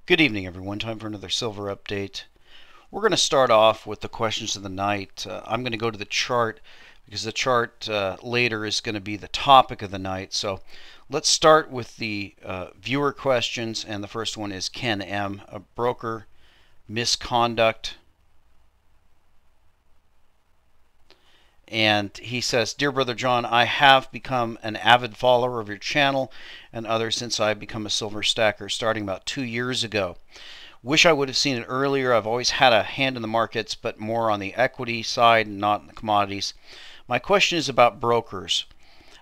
Good evening, everyone. Time for another silver update. We're going to start off with the questions of the night. I'm going to go to the chart because the chart later is going to be the topic of the night. So let's start with the viewer questions. And the first one is Ken M. A broker misconduct. And he says, Dear Brother John, I have become an avid follower of your channel and others since I've become a silver stacker starting about 2 years ago. Wish I would have seen it earlier. I've always had a hand in the markets, but more on the equity side and not in the commodities. My question is about brokers.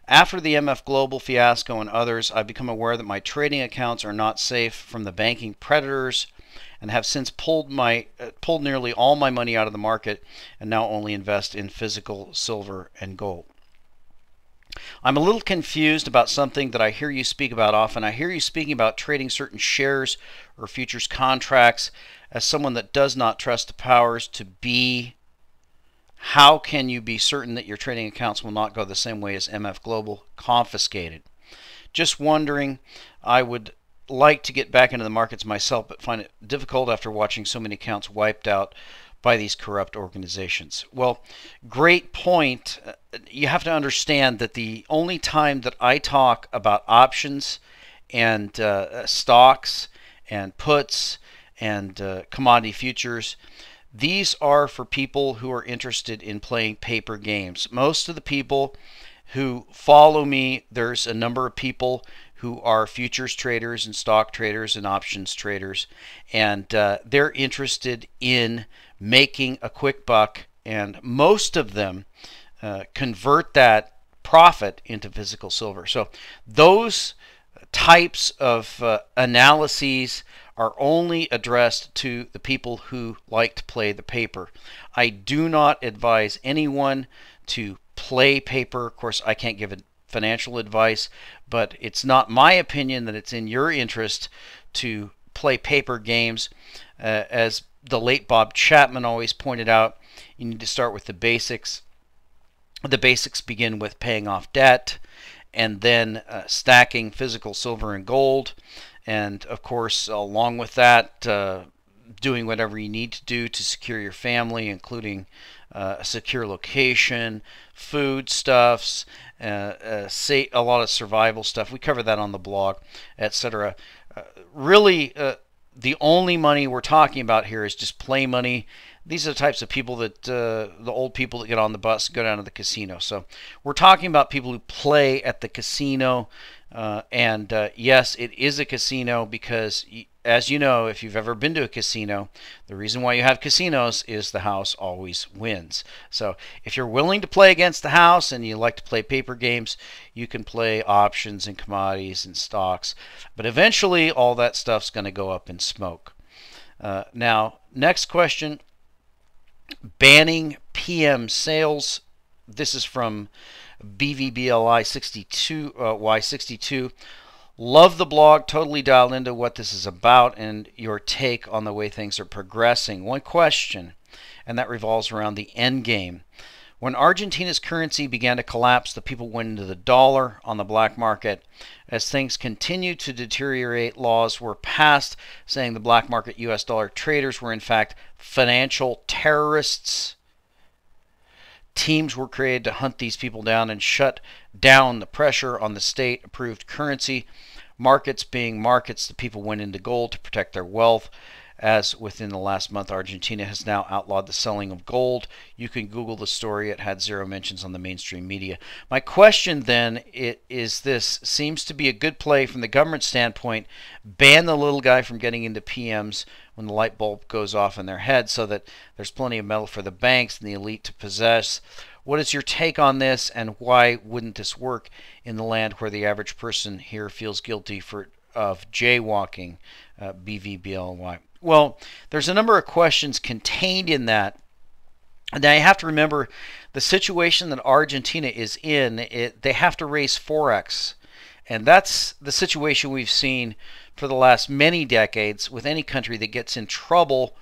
After the MF Global fiasco and others, I've become aware that my trading accounts are not safe from the banking predators and have since pulled nearly all my money out of the market and now only invest in physical silver and gold. I'm a little confused about something that I hear you speak about often. I hear you speaking about trading certain shares or futures contracts. As someone that does not trust the powers to be, how can you be certain that your trading accounts will not go the same way as MF Global, confiscated? Just wondering. I would like to get back into the markets myself, but find it difficult after watching so many accounts wiped out by these corrupt organizations. Well, great point. You have to understand that the only time that I talk about options and stocks and puts and commodity futures, these are for people who are interested in playing paper games. Most of the people who follow me, there's a number of people who are futures traders and stock traders and options traders, and they're interested in making a quick buck, and most of them convert that profit into physical silver. So those types of analyses are only addressed to the people who like to play the paper. I do not advise anyone to play paper. Of course, I can't give financial advice, but it's not my opinion that it's in your interest to play paper games. As the late Bob Chapman always pointed out, you need to start with the basics. The basics begin with paying off debt and then stacking physical silver and gold. And of course, along with that, doing whatever you need to do to secure your family, including a secure location, foodstuffs, a lot of survival stuff. We cover that on the blog, etc. Really, the only money we're talking about here is just play money. These are the types of people that, the old people that get on the bus and go down to the casino. So we're talking about people who play at the casino. Yes, it is a casino because, as you know, if you've ever been to a casino, the reason why you have casinos is the house always wins. So if you're willing to play against the house and you like to play paper games, you can play options and commodities and stocks. But eventually, all that stuff's going to go up in smoke. Now, next question. Banning PM sales. This is from BVBLI 62 Y62. Love the blog, totally dialed into what this is about and your take on the way things are progressing. One question, and that revolves around the end game. When Argentina's currency began to collapse, the people went into the dollar on the black market. As things continued to deteriorate, laws were passed saying the black market US dollar traders were in fact financial terrorists. Teams were created to hunt these people down and shut down the pressure on the state-approved currency. Markets being markets, the people went into gold to protect their wealth. As within the last month, Argentina has now outlawed the selling of gold. You can Google the story. It had 0 mentions on the mainstream media. My question then is this. Seems to be a good play from the government standpoint. Ban the little guy from getting into PMs when the light bulb goes off in their head so that there's plenty of metal for the banks and the elite to possess. What is your take on this, and why wouldn't this work in the land where the average person here feels guilty of jaywalking? BVBLY. Well, there's a number of questions contained in that. Now, you have to remember the situation that Argentina is in. They have to raise Forex. And that's the situation we've seen for the last many decades with any country that gets in trouble.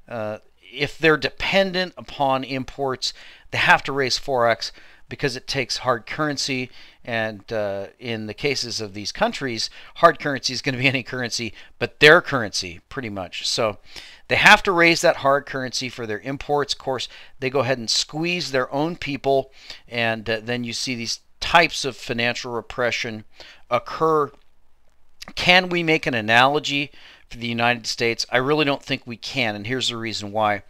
If they're dependent upon imports, they have to raise Forex because it takes hard currency And in the cases of these countries, hard currency is going to be any currency but their currency, pretty much. So they have to raise that hard currency for their imports. Of course, they go ahead and squeeze their own people, and then you see these types of financial repression occur. Can we make an analogy for the United States? I really don't think we can, and here's the reason why.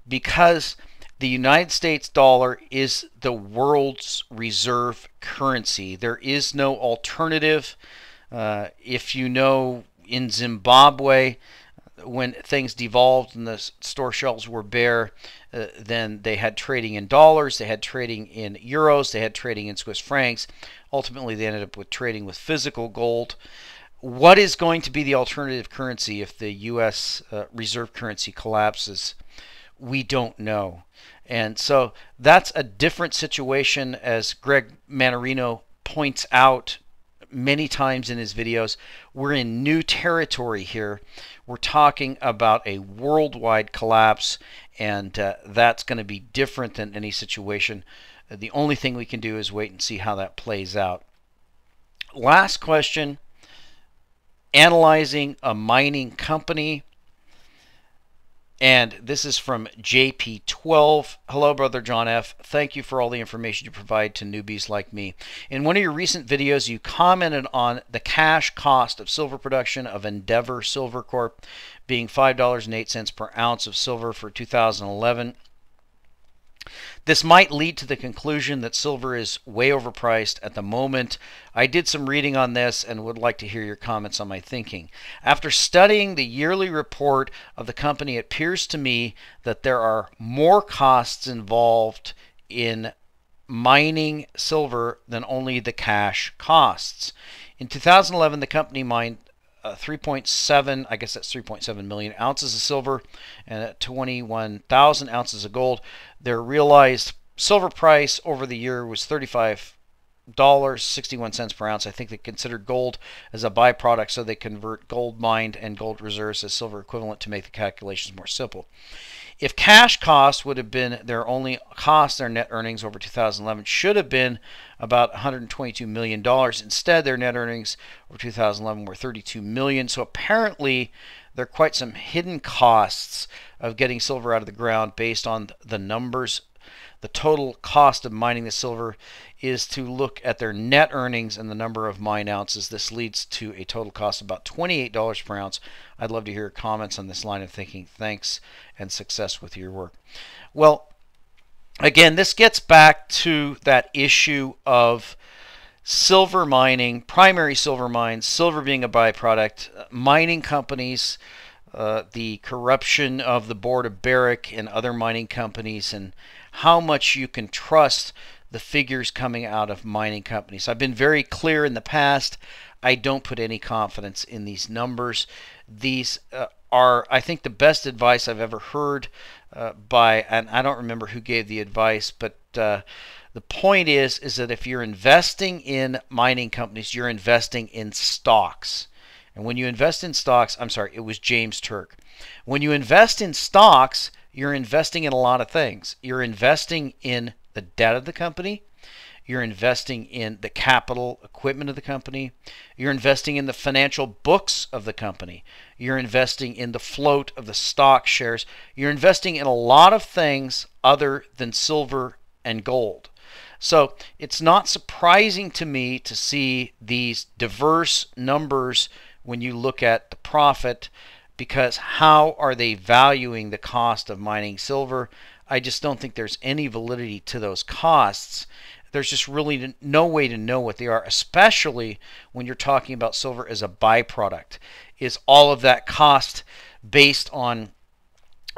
Because the United States dollar is the world's reserve currency. There is no alternative. If you know, in Zimbabwe, when things devolved and the store shelves were bare, then they had trading in dollars, they had trading in euros, they had trading in Swiss francs. Ultimately, they ended up with trading with physical gold. What is going to be the alternative currency if the U.S. Reserve currency collapses? We don't know. And so that's a different situation, as Greg Manarino points out many times in his videos. We're in new territory here. We're talking about a worldwide collapse, and that's going to be different than any situation. The only thing we can do is wait and see how that plays out. Last question. Analyzing a mining company. And this is from JP12. Hello, Brother John F. Thank you for all the information you provide to newbies like me. In one of your recent videos, you commented on the cash cost of silver production of Endeavor Silver Corp. being $5.08 per ounce of silver for 2011. This might lead to the conclusion that silver is way overpriced at the moment. I did some reading on this and would like to hear your comments on my thinking. After studying the yearly report of the company, it appears to me that there are more costs involved in mining silver than only the cash costs. In 2011, the company mined 3.7, I guess that's 3.7 million ounces of silver and 21,000 ounces of gold. Their realized silver price over the year was $35.61 per ounce. I think they consider gold as a byproduct, so they convert gold mined and gold reserves as silver equivalent to make the calculations more simple. If cash costs would have been their only cost, their net earnings over 2011 should have been about $122 million. Instead, their net earnings over 2011 were $32 million. So apparently, there are quite some hidden costs of getting silver out of the ground based on the numbers. The total cost of mining the silver is to look at their net earnings and the number of mined ounces. This leads to a total cost of about $28 per ounce. I'd love to hear your comments on this line of thinking. Thanks and success with your work. Well, again, this gets back to that issue of silver mining, primary silver mines, silver being a byproduct, mining companies, the corruption of the board of Barrick and other mining companies, and how much you can trust the figures coming out of mining companies. I've been very clear in the past. I don't put any confidence in these numbers. These are, I think, the best advice I've ever heard by, and I don't remember who gave the advice, but the point is that if you're investing in mining companies, you're investing in stocks. And when you invest in stocks, I'm sorry, it was James Turk. When you invest in stocks, you're investing in a lot of things. You're investing in the debt of the company. You're investing in the capital equipment of the company. You're investing in the financial books of the company. You're investing in the float of the stock shares. You're investing in a lot of things other than silver and gold. So it's not surprising to me to see these diverse numbers when you look at the profit, because how are they valuing the cost of mining silver? I just don't think there's any validity to those costs. There's just really no way to know what they are, especially when you're talking about silver as a byproduct. Is all of that cost based on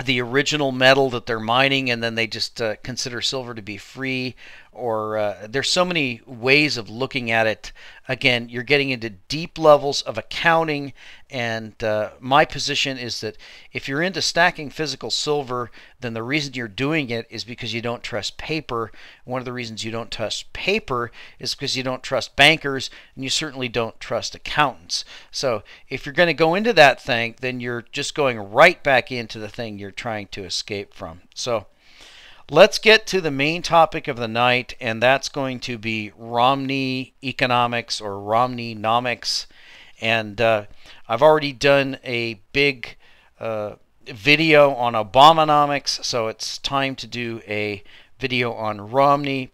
the original metal that they're mining, and then they just consider silver to be free? Or there's so many ways of looking at it. Again, you're getting into deep levels of accounting, and my position is that if you're into stacking physical silver, then the reason you're doing it is because you don't trust paper. One of the reasons you don't trust paper is because you don't trust bankers, and you certainly don't trust accountants. So if you're going to go into that thing, then you're just going right back into the thing you're trying to escape from. So let's get to the main topic of the night, and that's going to be Romney economics or Romneynomics. And I've already done a big video on Obamonomics, so it's time to do a video on Romney.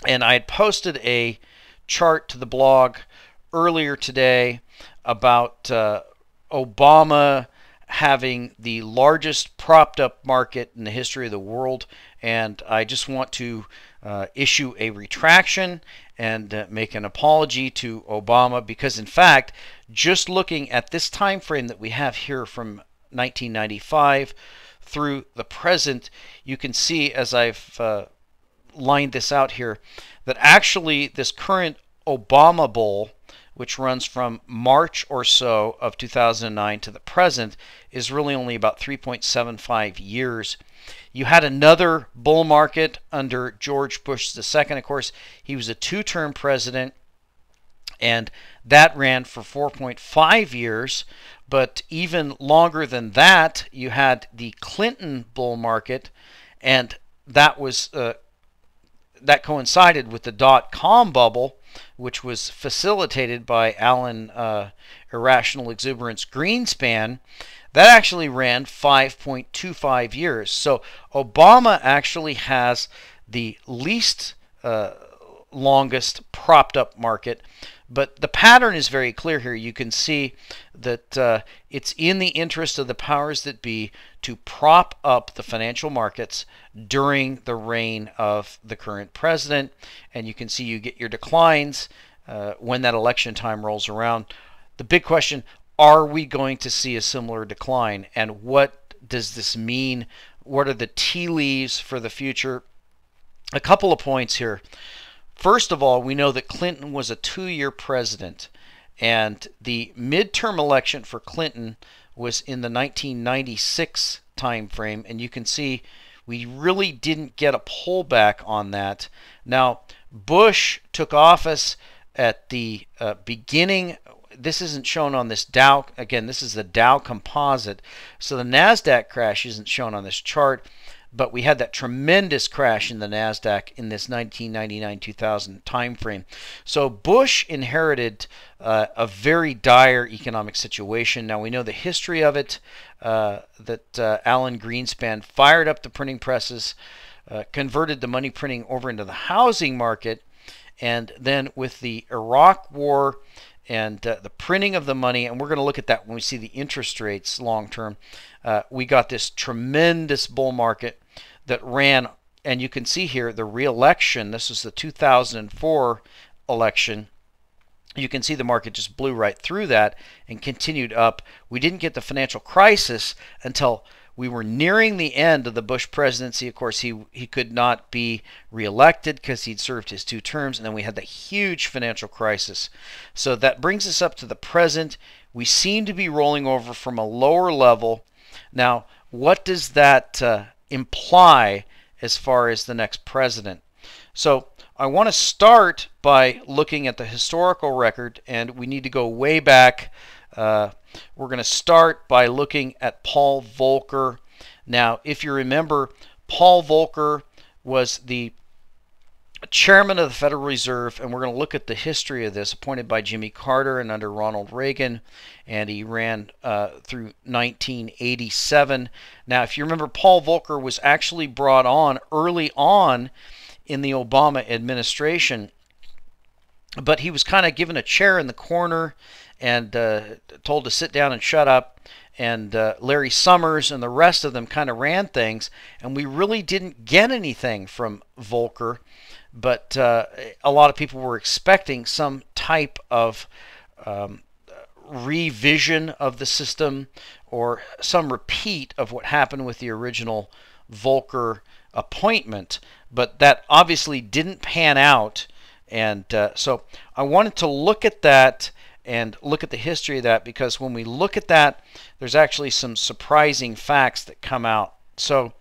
And I had posted a chart to the blog earlier today about Obama having the largest propped up market in the history of the world, and I just want to issue a retraction and make an apology to Obama, because in fact, just looking at this time frame that we have here from 1995 through the present, you can see, as I've lined this out here, that actually this current Obama bull, which runs from March or so of 2009 to the present, is really only about 3.75 years. You had another bull market under George Bush II. Of course, he was a two-term president, and that ran for 4.5 years. But even longer than that, you had the Clinton bull market, and that was that coincided with the dot-com bubble, which was facilitated by Alan Irrational Exuberance Greenspan. That actually ran 5.25 years. So Obama actually has the least longest propped up market. But the pattern is very clear here. You can see that it's in the interest of the powers that be to prop up the financial markets during the reign of the current president. And you can see you get your declines when that election time rolls around. The big question, are we going to see a similar decline? And what does this mean? What are the tea leaves for the future? A couple of points here. First of all, we know that Clinton was a two-year president, and the midterm election for Clinton was in the 1996 time frame, and you can see we really didn't get a pullback on that. Now, Bush took office at the beginning. This isn't shown on this Dow. Again, this is the Dow composite, so the NASDAQ crash isn't shown on this chart. But we had that tremendous crash in the NASDAQ in this 1999-2000 time frame. So Bush inherited a very dire economic situation. Now we know the history of it, that Alan Greenspan fired up the printing presses, converted the money printing over into the housing market, and then with the Iraq War and the printing of the money, and we're going to look at that when we see the interest rates long term, we got this tremendous bull market that ran, and you can see here the re-election. This was the 2004 election. You can see the market just blew right through that and continued up. We didn't get the financial crisis until we were nearing the end of the Bush presidency. Of course, he could not be reelected because he'd served his 2 terms, and then we had the huge financial crisis. So that brings us up to the present. We seem to be rolling over from a lower level. Now, what does that imply as far as the next president? So I want to start by looking at the historical record, and we need to go way back. We're going to start by looking at Paul Volcker. Now, if you remember, Paul Volcker was the chairman of the Federal Reserve, and we're going to look at the history of this, appointed by Jimmy Carter and under Ronald Reagan, and he ran through 1987. Now, if you remember, Paul Volcker was actually brought on early on in the Obama administration, but he was kind of given a chair in the corner and told to sit down and shut up, and Larry Summers and the rest of them kind of ran things, and we really didn't get anything from Volcker. But a lot of people were expecting some type of revision of the system or some repeat of what happened with the original Volcker appointment. But that obviously didn't pan out. And so I wanted to look at that and look at the history of that, because when we look at that, there's actually some surprising facts that come out. So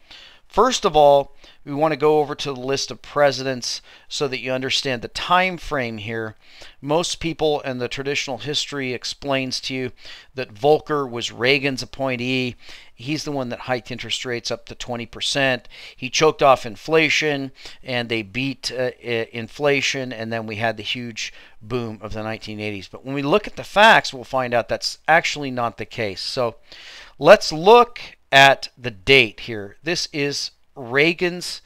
First of all, we want to go over to the list of presidents so that you understand the time frame here. Most people in the traditional history explains to you that Volcker was Reagan's appointee. He's the one that hiked interest rates up to 20%. He choked off inflation, and they beat inflation, and then we had the huge boom of the 1980s. But when we look at the facts, we'll find out that's actually not the case. So let's look at the date here. This is Reagan's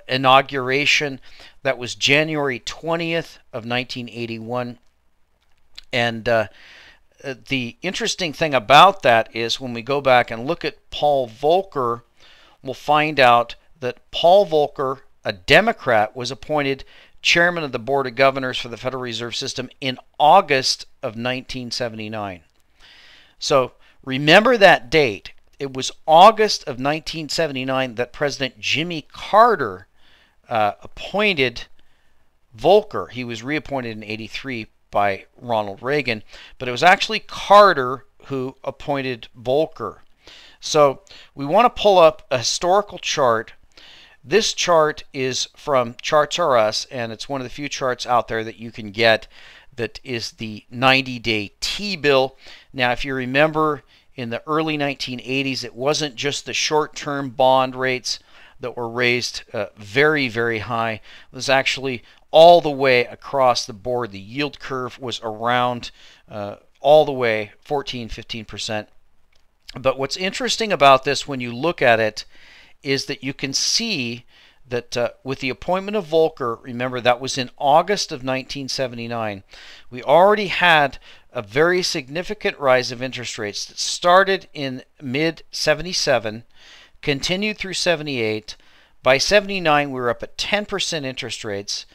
inauguration. That was January 20th of 1981. And the interesting thing about that is when we go back and look at Paul Volcker, we'll find out that Paul Volcker, a Democrat, was appointed chairman of the Board of Governors for the Federal Reserve System in August of 1979. So remember that date. It was August of 1979 that President Jimmy Carter appointed Volcker. He was reappointed in '83 by Ronald Reagan, but it was actually Carter who appointed Volcker. So we want to pull up a historical chart. This chart is from Charts R Us, and it's one of the few charts out there that you can get that is the 90-day T-bill. Now, if you remember, in the early 1980s, it wasn't just the short-term bond rates that were raised very, very high. It was actually all the way across the board. The yield curve was around all the way 14-15%. But what's interesting about this when you look at it is that you can see that with the appointment of Volcker, remember that was in August of 1979, we already had a very significant rise of interest rates that started in mid-77, continued through 78. By 79, we were up at 10% interest rates.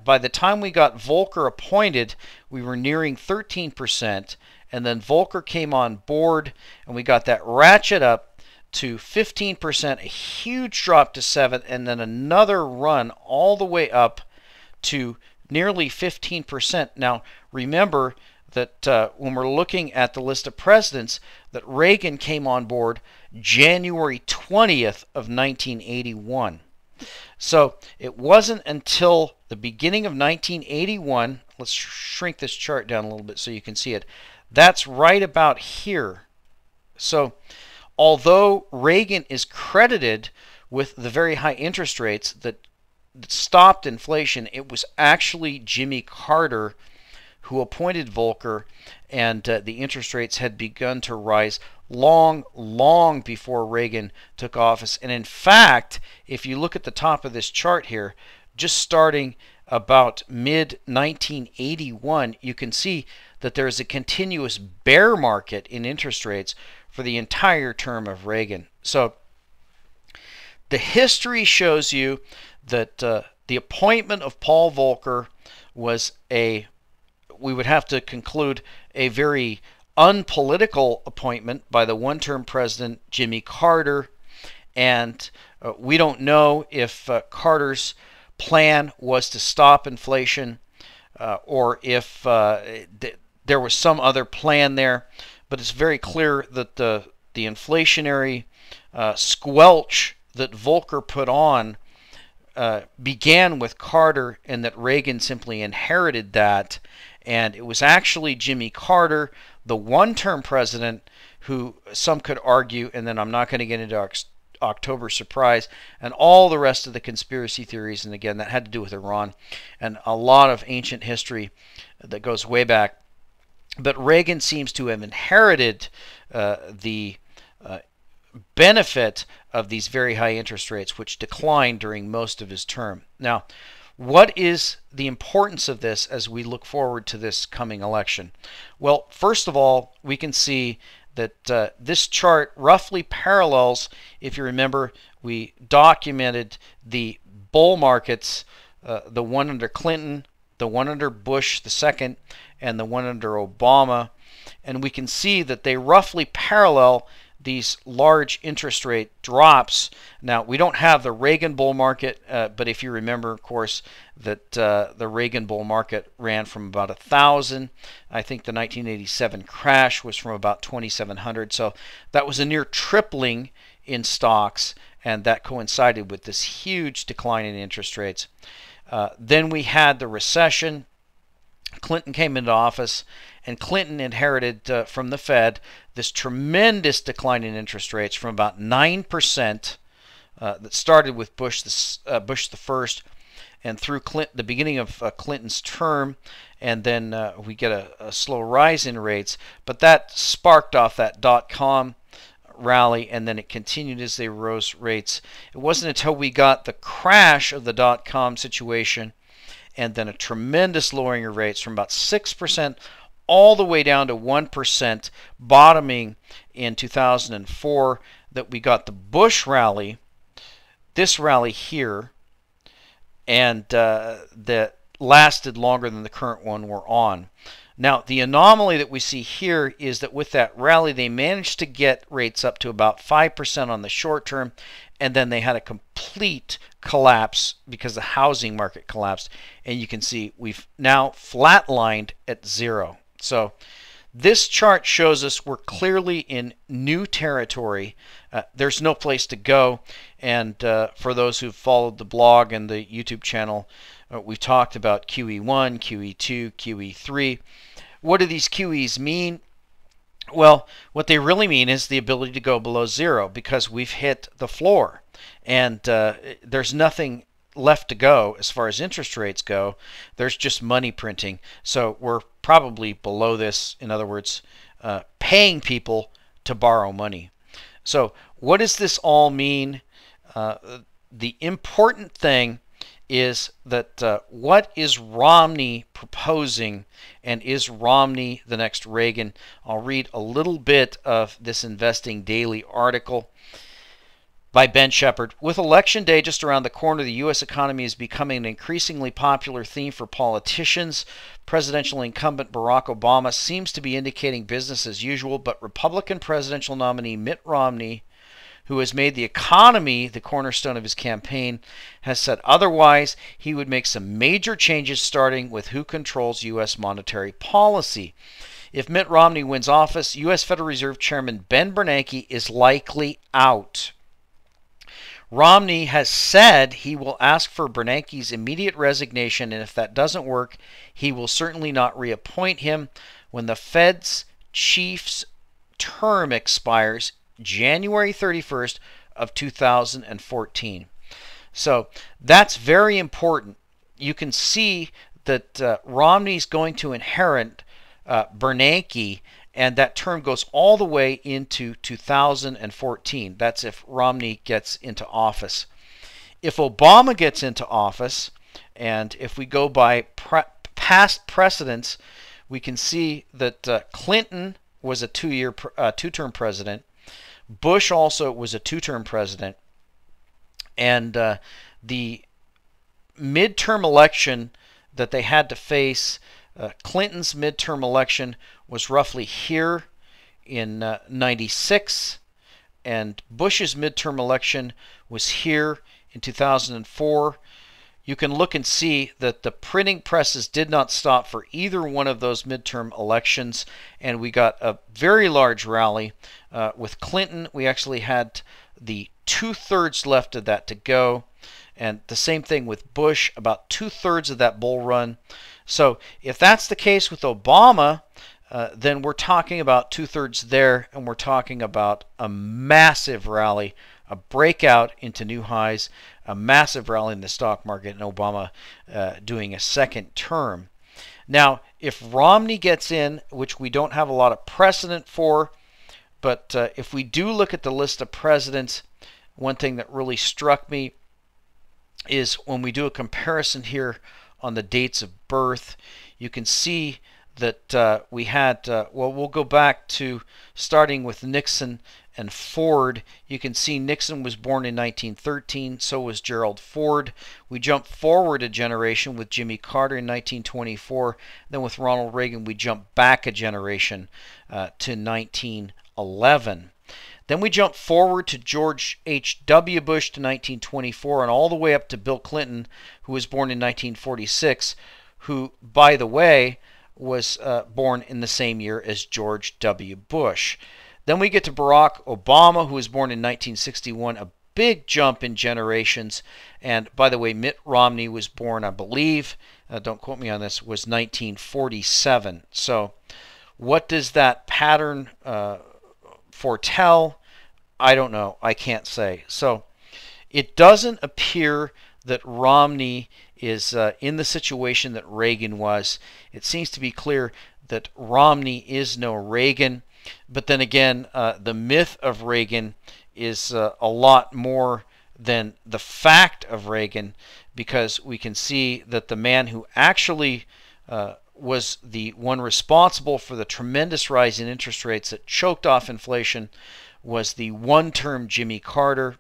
By the time we got Volcker appointed, we were nearing 13%, and then Volcker came on board, and we got that ratchet up to 15%, a huge drop to 7%, and then another run all the way up to nearly 15%. Now, remember that when we're looking at the list of presidents, that Reagan came on board January 20th of 1981. So it wasn't until the beginning of 1981, let's shrink this chart down a little bit so you can see it, that's right about here. So although Reagan is credited with the very high interest rates that stopped inflation, it was actually Jimmy Carter who appointed Volcker, and the interest rates had begun to rise long before Reagan took office. And in fact, if you look at the top of this chart here, just starting about mid-1981, you can see that there is a continuous bear market in interest rates for the entire term of Reagan. So the history shows you that the appointment of Paul Volcker was we would have to conclude, a very unpolitical appointment by the one-term president, Jimmy Carter. And we don't know if Carter's plan was to stop inflation or if there was some other plan there. But it's very clear that the inflationary squelch that Volcker put on began with Carter, and that Reagan simply inherited that. And it was actually Jimmy Carter, the one-term president, who some could argue, and then I'm not going to get into October surprise and all the rest of the conspiracy theories, and again, that had to do with Iran and a lot of ancient history that goes way back. But Reagan seems to have inherited the benefit of these very high interest rates, which declined during most of his term. Now, what is the importance of this as we look forward to this coming election? Well, first of all, we can see that this chart roughly parallels, if you remember, we documented the bull markets, the one under Clinton, the one under Bush the second, and the one under Obama. And we can see that they roughly parallel these large interest rate drops. Now, we don't have the Reagan bull market, but if you remember, of course, that the Reagan bull market ran from about 1,000. I think the 1987 crash was from about 2,700. So that was a near tripling in stocks. and that coincided with this huge decline in interest rates. Then we had the recession. Clinton came into office, and Clinton inherited from the Fed this tremendous decline in interest rates from about 9% that started with Bush the first, and through the beginning of Clinton's term, and then we get a slow rise in rates. But that sparked off that dot-com rally, and then it continued as they rose rates. It wasn't until we got the crash of the dot-com situation, and then a tremendous lowering of rates from about 6% all the way down to 1%, bottoming in 2004, that we got the Bush rally, this rally here, and that lasted longer than the current one we're on. Now, the anomaly that we see here is that with that rally, they managed to get rates up to about 5% on the short term, and then they had a complete collapse because the housing market collapsed. And you can see we've now flatlined at 0. So this chart shows us we're clearly in new territory. There's no place to go. And for those who've followed the blog and the YouTube channel, we've talked about QE1, QE2, QE3. What do these QEs mean? Well, what they really mean is the ability to go below 0, because we've hit the floor. And there's nothing left to go as far as interest rates go. There's just money printing. So we're probably below this. In other words, paying people to borrow money. So what does this all mean? The important thing is that what is Romney proposing, and is Romney the next Reagan? I'll read a little bit of this Investing Daily article by Ben Shepard. With Election Day just around the corner, the U.S. economy is becoming an increasingly popular theme for politicians. Presidential incumbent Barack Obama seems to be indicating business as usual, but Republican presidential nominee Mitt Romney, who has made the economy the cornerstone of his campaign, has said otherwise. He would make some major changes, starting with who controls U.S. monetary policy. If Mitt Romney wins office, U.S. Federal Reserve Chairman Ben Bernanke is likely out. Romney has said he will ask for Bernanke's immediate resignation, and if that doesn't work, he will certainly not reappoint him when the Fed's chief's term expires January 31st of 2014. So that's very important. You can see that Romney's going to inherit Bernanke, and that term goes all the way into 2014. That's if Romney gets into office. If Obama gets into office, and if we go by past precedents, we can see that Clinton was a two-term president. Bush also was a two-term president. And the midterm election that they had to face, Clinton's midterm election was roughly here in 96, and Bush's midterm election was here in 2004. You can look and see that the printing presses did not stop for either one of those midterm elections, and we got a very large rally. With Clinton, we actually had the 2/3 left of that to go, and the same thing with Bush, about 2/3 of that bull run. So if that's the case with Obama, then we're talking about 2/3 there, and we're talking about a massive rally, a breakout into new highs, a massive rally in the stock market, and Obama doing a second term. Now, if Romney gets in, which we don't have a lot of precedent for, but if we do look at the list of presidents, one thing that really struck me is when we do a comparison here on the dates of birth, you can see that we had, well, we'll go back to starting with Nixon and Ford. You can see Nixon was born in 1913, so was Gerald Ford. We jump forward a generation with Jimmy Carter in 1924. Then with Ronald Reagan, we jump back a generation to 1911. Then we jump forward to George H.W. Bush to 1924, and all the way up to Bill Clinton, who was born in 1946, who, by the way, was born in the same year as George W. Bush. Then we get to Barack Obama, who was born in 1961, a big jump in generations. And by the way, Mitt Romney was born, I believe, don't quote me on this, was 1947. So what does that pattern foretell? I don't know. I can't say. So it doesn't appear that Romney is in the situation that Reagan was. It seems to be clear that Romney is no Reagan. But then again, the myth of Reagan is a lot more than the fact of Reagan, because we can see that the man who actually was the one responsible for the tremendous rise in interest rates that choked off inflation was the one-term Jimmy Carter.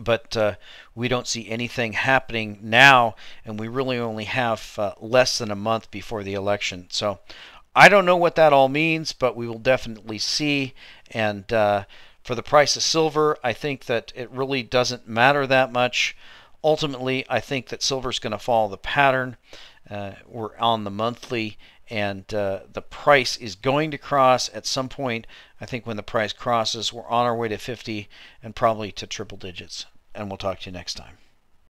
But we don't see anything happening now, and we really only have less than a month before the election. So I don't know what that all means, but we will definitely see. And for the price of silver, I think that it really doesn't matter that much. Ultimately, I think that silver is going to follow the pattern. We're on the monthly, and the price is going to cross at some point. I think when the price crosses, we're on our way to 50 and probably to triple digits. And we'll talk to you next time.